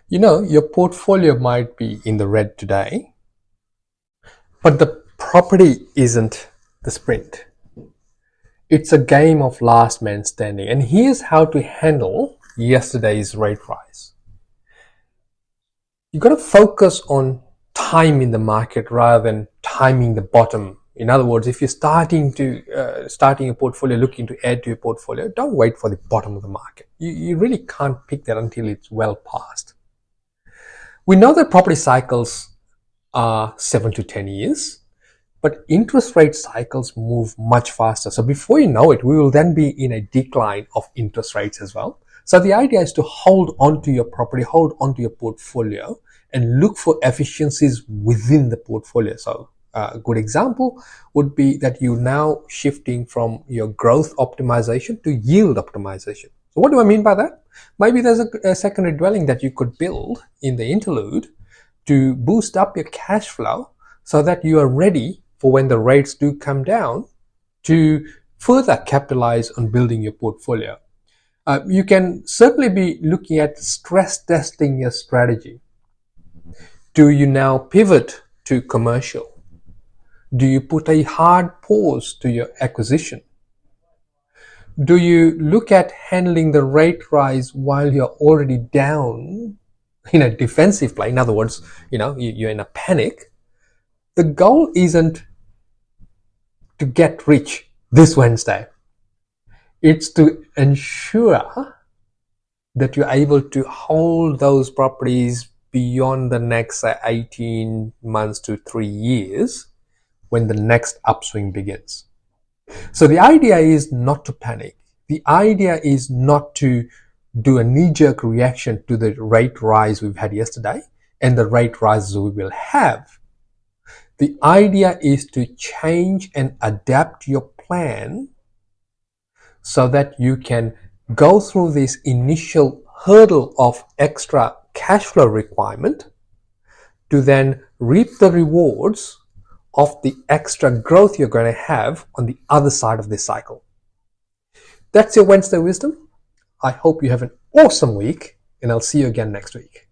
Your portfolio might be in the red today, but the property isn't the sprint. It's a game of last man standing. And here's how to handle yesterday's rate rise. You've got to focus on time in the market rather than timing the bottom. In other words, if you're starting a portfolio, looking to add to your portfolio, don't wait for the bottom of the market. You really can't pick that until it's well past. We know that property cycles are 7 to 10 years, but interest rate cycles move much faster. So before you know it, we will then be in a decline of interest rates as well. So the idea is to hold on to your property, hold on to your portfolio, and look for efficiencies within the portfolio. So a good example would be that you're now shifting from your growth optimization to yield optimization. So what do I mean by that? Maybe there's a secondary dwelling that you could build in the interlude to boost up your cash flow so that you are ready for when the rates do come down to further capitalize on building your portfolio. You can certainly be looking at stress testing your strategy. Do you now pivot to commercial? Do you put a hard pause to your acquisition? Do you look at handling the rate rise while you're already down in a defensive play? In other words, you're in a panic. The goal isn't to get rich this Wednesday. It's to ensure that you're able to hold those properties beyond the next 18 months to 3 years when the next upswing begins. So the idea is not to panic. The idea is not to do a knee-jerk reaction to the rate rise we've had yesterday and the rate rises we will have. The idea is to change and adapt your plan so that you can go through this initial hurdle of extra cash flow requirement to then reap the rewards of the extra growth you're going to have on the other side of this cycle. That's your Wednesday wisdom. I hope you have an awesome week, and I'll see you again next week.